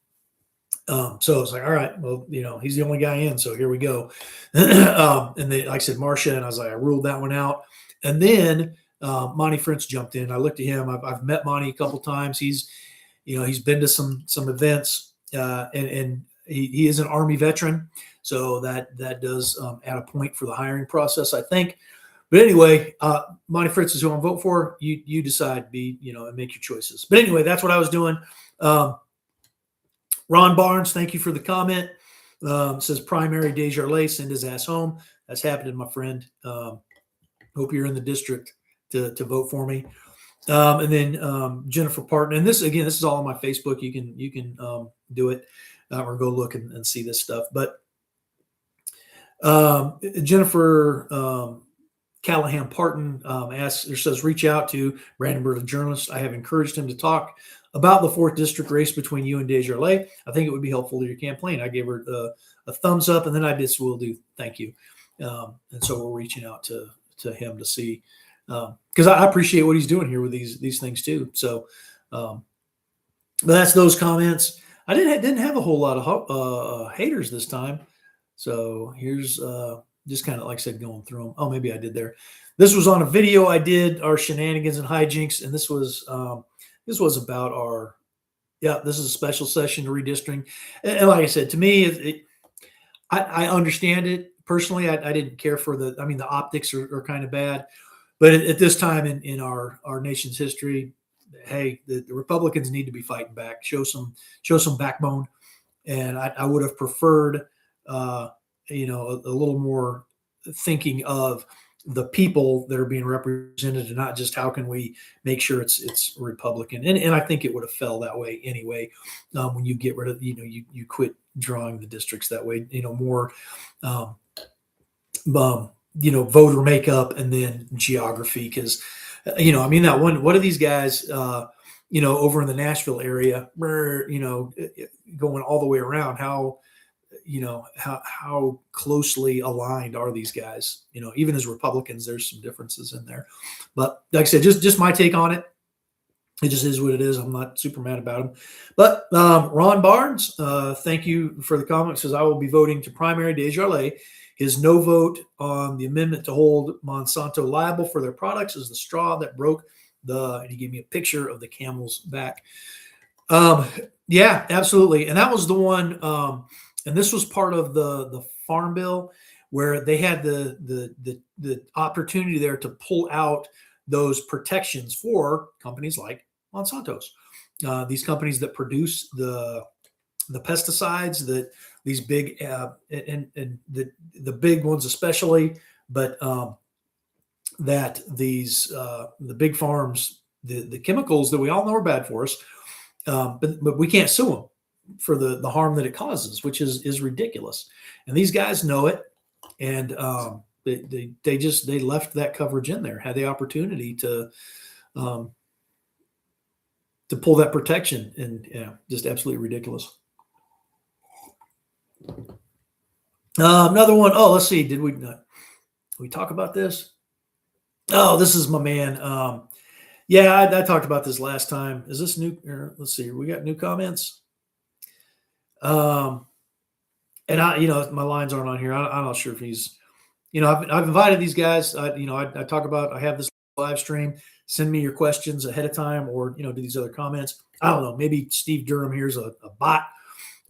So I was like, all right, well, he's the only guy in, so here we go. And they, like I said, Marcia, and I was like, I ruled that one out. And then Monty Fritz jumped in. I looked at him. I've met Monty a couple times. He's been to some events, and he is an Army veteran, so that does add a point for the hiring process, I think. But anyway, Monty Fritz is who I'm voting for. You decide, and make your choices. But anyway, that's what I was doing. Ron Barnes, thank you for the comment. Says primary Desjardins, send his ass home. That's happening, my friend. Hope you're in the district to vote for me. And then Jennifer Parton, and this is all on my Facebook. You can do it or go look and see this stuff. But Jennifer Callahan Parton says, reach out to Brandon Burley, journalist. I have encouraged him to talk about the 4th district race between you and Desjardins. I think it would be helpful to your campaign. I gave her a thumbs up, and then I did, so will do. Thank you. And so we're reaching out to him to see, because I appreciate what he's doing here with these things too. So, but that's those comments. I didn't have a whole lot of haters this time. So here's just kind of, like I said, going through them. Oh, maybe I did there. This was on a video I did, our shenanigans and hijinks, and this was about this is a special session to redistricting. And like I said, to me, I understand it personally, I didn't care for the optics are kind of bad, but at this time in our nation's history, hey, the Republicans need to be fighting back, show some backbone. And I would have preferred, a little more thinking of the people that are being represented, and not just how can we make sure it's Republican. And I think it would have fell that way anyway. When you get rid of, you quit drawing the districts that way, more, um, voter makeup and then geography. Because, that one, what are these guys, over in the Nashville area, going all the way around, how closely aligned are these guys? Even as Republicans, there's some differences in there. But like I said, just my take on it. It just is what it is. I'm not super mad about him. But Ron Barnes, thank you for the comment. Says, I will be voting to primary Desjardins. His no vote on the amendment to hold Monsanto liable for their products is the straw that broke and he gave me a picture of the camel's back. Yeah, absolutely. And that was the one, and this was part of the farm bill where they had the opportunity there to pull out those protections for companies like Monsanto's, these companies that produce the pesticides, that these big and the big ones especially, but that these the big farms, the chemicals that we all know are bad for us, but we can't sue them for the harm that it causes, which is ridiculous. And these guys know it, and they left that coverage in there, had the opportunity to pull that protection, and just absolutely ridiculous. Another one. Oh, let's see. Did we talk about this? Oh, this is my man. Yeah, I talked about this last time. Is this new? Let's see. We got new comments. And my lines aren't on here. I'm not sure if he's, I've invited these guys. I talk about, I have this live stream. Send me your questions ahead of time, or, do these other comments. I don't know. Maybe Steve Durham here's a bot,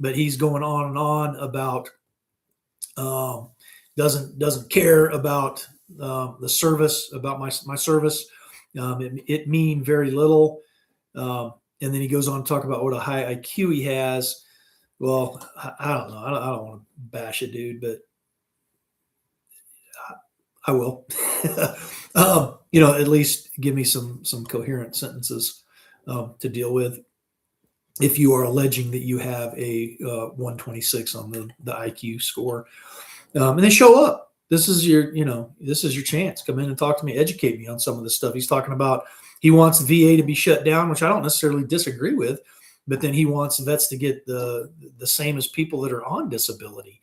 but he's going on and on about, doesn't care about the service, about my service. It mean very little. And then he goes on to talk about what a high IQ he has. Well, I don't know. I don't want to bash a dude, but I will. At least give me some coherent sentences to deal with. If you are alleging that you have a 126 on the IQ score, and they show up, this is your chance. Come in and talk to me, educate me on some of the stuff he's talking about. He wants VA to be shut down, which I don't necessarily disagree with, but then he wants vets to get the same as people that are on disability.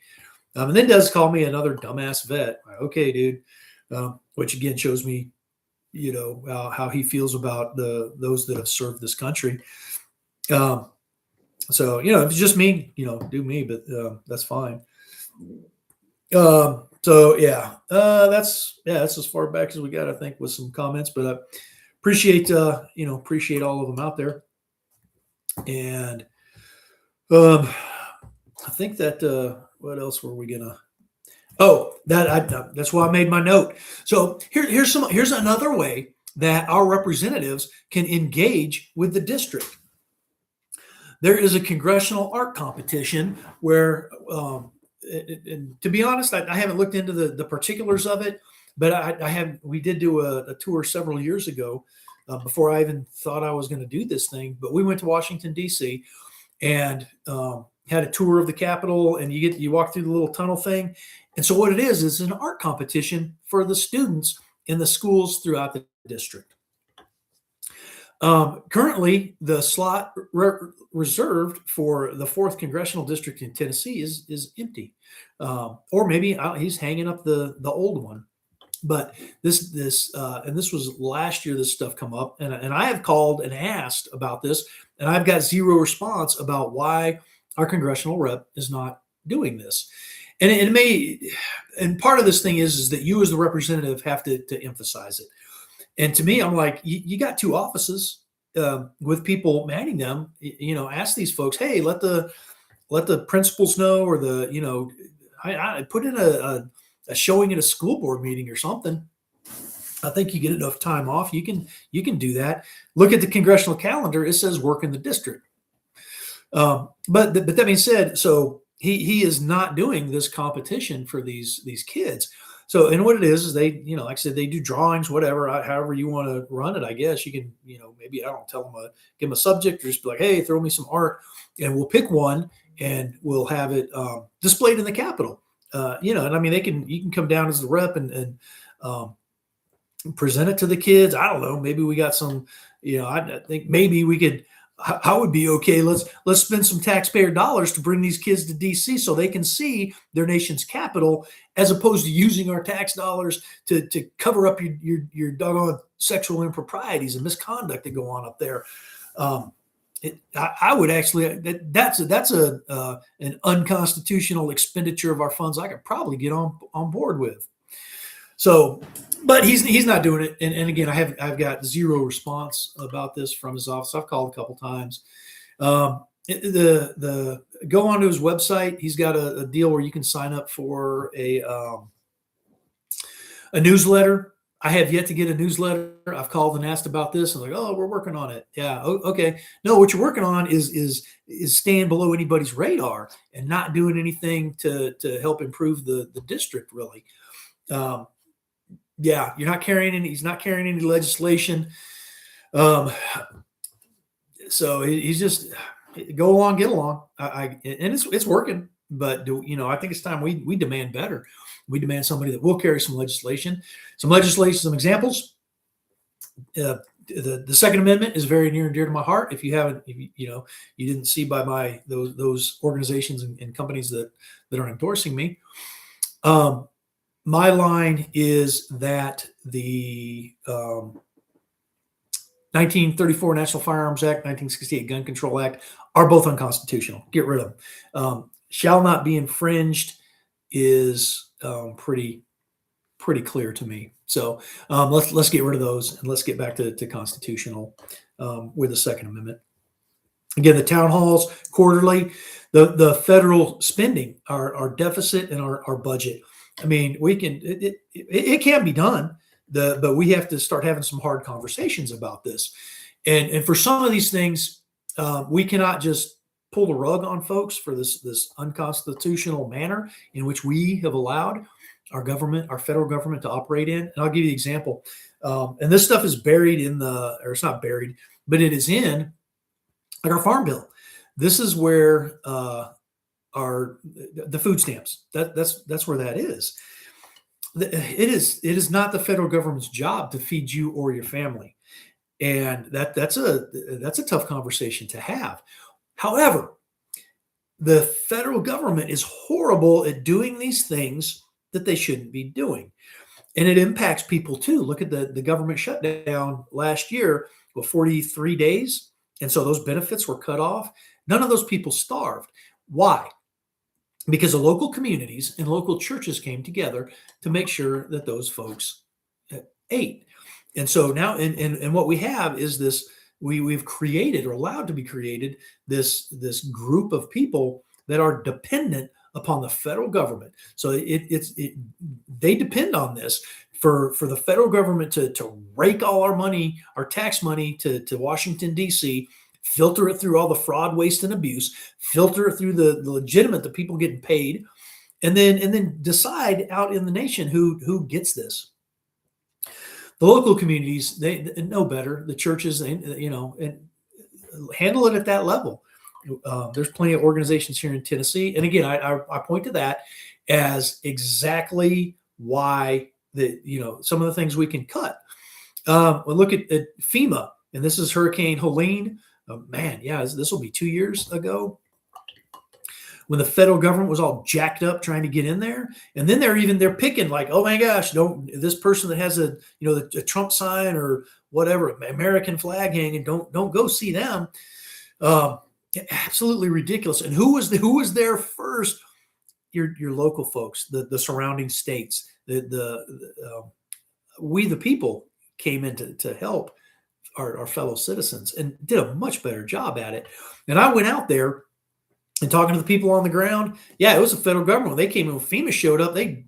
And then does call me another dumbass vet. Okay, dude. Which again shows me, how he feels about those that have served this country. So, if it's just me, do me, but that's fine. So yeah, that's as far back as we got, I think, with some comments, but I appreciate all of them out there. And I think that what else were we gonna? Oh, that's why I made my note. So here's another way that our representatives can engage with the district. There is a congressional art competition where, and to be honest, I haven't looked into the particulars of it, but we did do a tour several years ago, before I even thought I was going to do this thing. But we went to Washington, D.C. and had a tour of the Capitol, and you walk through the little tunnel thing. And so what it is an art competition for the students in the schools throughout the district. Currently, the slot reserved for the 4th Congressional District in Tennessee is empty, or maybe he's hanging up the old one. But this was last year. This stuff come up, and I have called and asked about this, and I've got zero response about why our congressional rep is not doing this. And part of this thing is that you as the representative have to emphasize it. And to me, I'm like, you got 2 offices with people manning them. Ask these folks, hey, let the principals know, or I put in a showing at a school board meeting or something. I think you get enough time off. You can do that. Look at the congressional calendar. It says work in the district. But that being said, so he is not doing this competition for these kids. So, and what it is they, like I said, they do drawings, whatever, however you want to run it. I guess you can, maybe I don't tell them give them a subject, or just be like, hey, throw me some art, and we'll pick one and we'll have it displayed in the Capitol. And I mean, you can come down as the rep and present it to the kids. I don't know. Maybe we got some, I think maybe we could. I would be okay. Let's spend some taxpayer dollars to bring these kids to DC so they can see their nation's capital, as opposed to using our tax dollars to cover up your doggone sexual improprieties and misconduct that go on up there. I would actually that's an unconstitutional expenditure of our funds. I could probably get on board with. So, but he's not doing it. And again, I've got zero response about this from his office. I've called a couple times. The go onto his website. He's got a deal where you can sign up for a newsletter. I have yet to get a newsletter. I've called and asked about this. I'm like, oh, we're working on it. Yeah, okay. No, what you're working on is staying below anybody's radar and not doing anything to help improve the district, really. Yeah, he's not carrying any legislation. So he's just go along, get along. And it's working, but I think it's time we demand better. We demand somebody that will carry some legislation, some examples. The Second Amendment is very near and dear to my heart. If you didn't see by those organizations and companies that are endorsing me, my line is that the 1934 National Firearms Act, 1968 Gun Control Act are both unconstitutional. Get rid of them. Shall not be infringed is pretty clear to me. So let's get rid of those and let's get back to constitutional with the Second Amendment. Again, the town halls quarterly, the federal spending, our deficit and our budget. I mean, it can be done, but we have to start having some hard conversations about this. And for some of these things, we cannot just pull the rug on folks for this unconstitutional manner in which we have allowed our federal government to operate in. And I'll give you an example. And this stuff is buried or it's not buried, but it is in like our farm bill. This is where the food stamps. That's where that is. It is not the federal government's job to feed you or your family, and that's a tough conversation to have. However, the federal government is horrible at doing these things that they shouldn't be doing, and it impacts people too. Look at the government shutdown last year with 43 days, and so those benefits were cut off. None of those people starved. Why? Because the local communities and local churches came together to make sure that those folks ate. And so now, and what we have is this, we've created or allowed to be created this group of people that are dependent upon the federal government. So they depend on this for the federal government to rake all our money, our tax money to Washington, D.C., filter it through all the fraud, waste, and abuse, filter it through the legitimate, the people getting paid, and then decide out in the nation who gets this. The local communities, they know better. The churches, and handle it at that level. There's plenty of organizations here in Tennessee, and again, I point to that as exactly why some of the things we can cut. We'll look at FEMA, and this is Hurricane Helene. This will be 2 years ago when the federal government was all jacked up trying to get in there. And then they're picking like, oh my gosh, this person that has a Trump sign or whatever, American flag hanging, don't go see them. Absolutely ridiculous. And who was there first? Your local folks, the surrounding states, we the people came in to help our fellow citizens and did a much better job at it. And I went out there And talking to the people on the ground, yeah, it was the federal government. When they came in, when FEMA showed up, they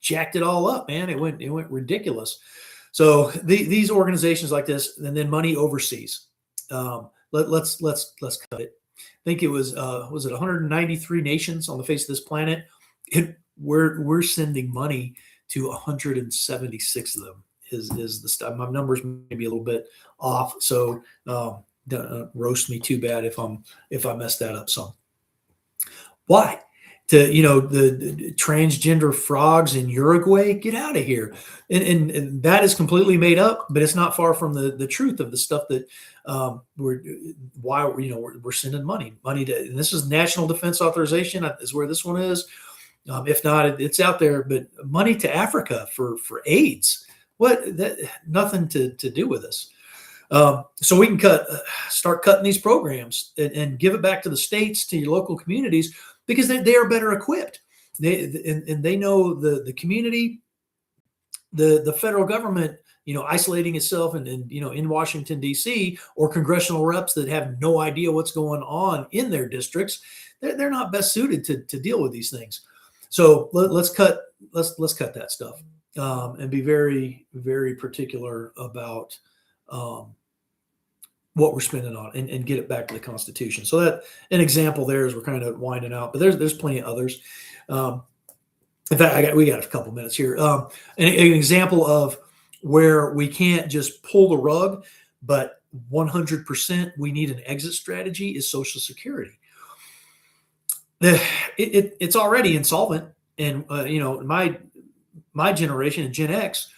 jacked it all up, man. It went ridiculous. So these organizations like this, and then money overseas. Let's cut it. I think it was it 193 nations on the face of this planet. We're sending money to 176 of them. Is the stuff? My numbers may be a little bit off, so don't roast me too bad if I mess that up some. Why? To the transgender frogs in Uruguay, get out of here, and that is completely made up, but it's not far from the truth of the stuff that we're sending money to. And this is National Defense Authorization is where this one is. If not, it's out there. But money to Africa for AIDS. Nothing to do with this. So we can start cutting these programs and give it back to the states, to your local communities, because they are better equipped. They know the community, the federal government, isolating itself and in Washington, D.C., or congressional reps that have no idea what's going on in their districts. They're not best suited to deal with these things. So let's cut that stuff and be very, very particular about what we're spending on and get it back to the Constitution. So that an example there is we're kind of winding out, but there's plenty of others. In fact, we got a couple minutes here. An example of where we can't just pull the rug, but 100% we need an exit strategy is Social Security. It's already insolvent, and my generation and Gen X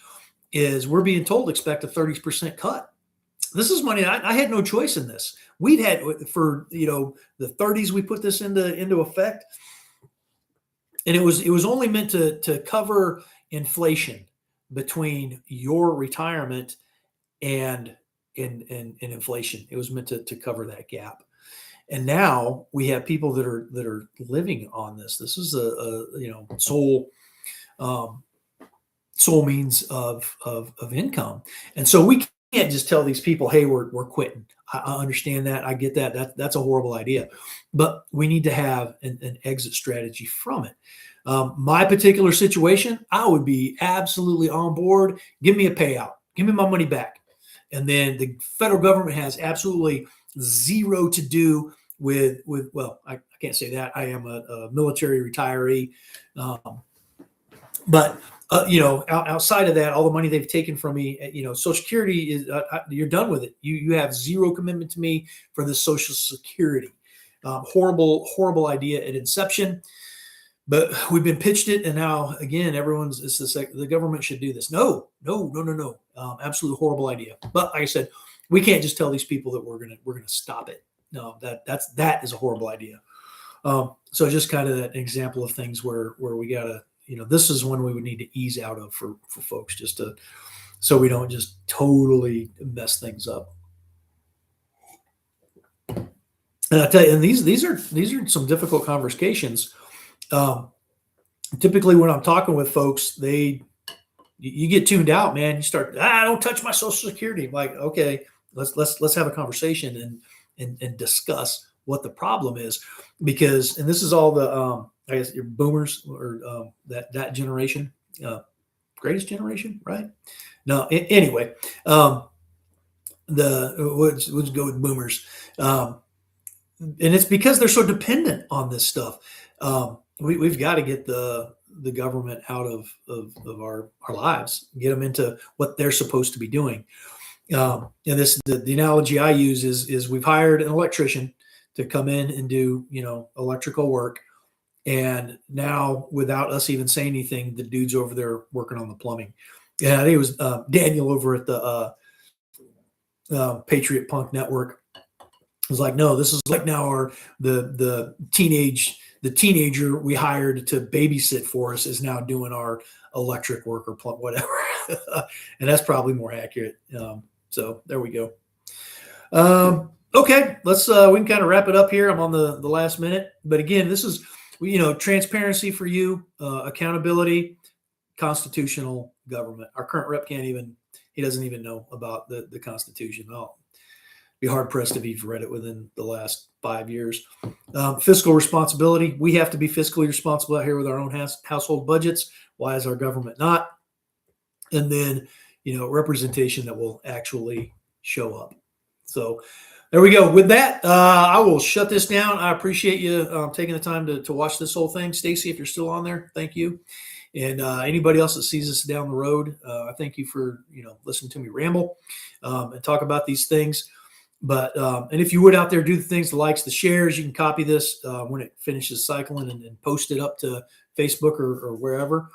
is we're being told expect a 30% cut. This is money I had no choice in this. We'd had for the 30s we put this into effect, and it was only meant to cover inflation between your retirement and inflation. It was meant to cover that gap. And now we have people that are living on this. This is a sole means of income, and so we can't just tell these people, "Hey, we're quitting." I understand that. I get that. That's a horrible idea, but we need to have an exit strategy from it. My particular situation, I would be absolutely on board. Give me a payout. Give me my money back, and then the federal government has absolutely zero to do with well, I can't say that. I am a military retiree, but outside of that, all the money they've taken from me, Social Security is you're done with it. You have zero commitment to me for this Social Security. Horrible idea at inception, but we've been pitched it, and now again, the government should do this. No. Absolutely horrible idea. But like I said, we can't just tell these people that we're gonna stop it. No, that is a horrible idea. So just kind of that example of things where we gotta, this is one we would need to ease out of for folks, so we don't just totally mess things up. And I tell you, and these are some difficult conversations. Typically when I'm talking with folks, you get tuned out, man. You start, don't touch my Social Security. Like, okay, let's have a conversation and discuss what the problem is, because, and this is all the I guess your boomers or that generation, greatest generation, right? No, anyway, let's go with boomers, and it's because they're so dependent on this stuff. We've got to get the government out of our lives, get them into what they're supposed to be doing. And the analogy I use is we've hired an electrician to come in and do electrical work, and now without us even saying anything, the dude's over there working on the plumbing. Yeah, I think it was Daniel over at the Patriot Punk Network. It was like, no, this is like now the teenager we hired to babysit for us is now doing our electric work or whatever. And that's probably more accurate. So there we go. Okay, let's we can kind of wrap it up here. I'm on the last minute, but again, this is transparency for you, accountability, constitutional government. Our current rep he doesn't even know about the Constitution. be hard pressed if you've read it within the last 5 years. Fiscal responsibility. We have to be fiscally responsible out here with our own household budgets. Why is our government not? And then, representation that will actually show up. So there we go. With that, I will shut this down. I appreciate you taking the time to watch this whole thing. Stacy, if you're still on there, thank you. And anybody else that sees us down the road, I thank you for listening to me ramble and talk about these things. But and if you would out there, do the things, the likes, the shares. You can copy this when it finishes cycling and post it up to Facebook or wherever.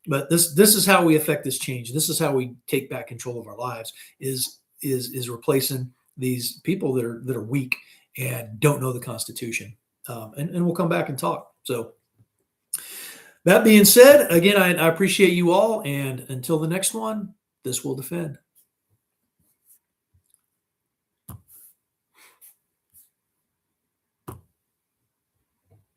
But this is how we affect this change. This is how we take back control of our lives. Is replacing these people that are weak and don't know the Constitution. And we'll come back and talk. So that being said, again, I appreciate you all. And until the next one, this will defend.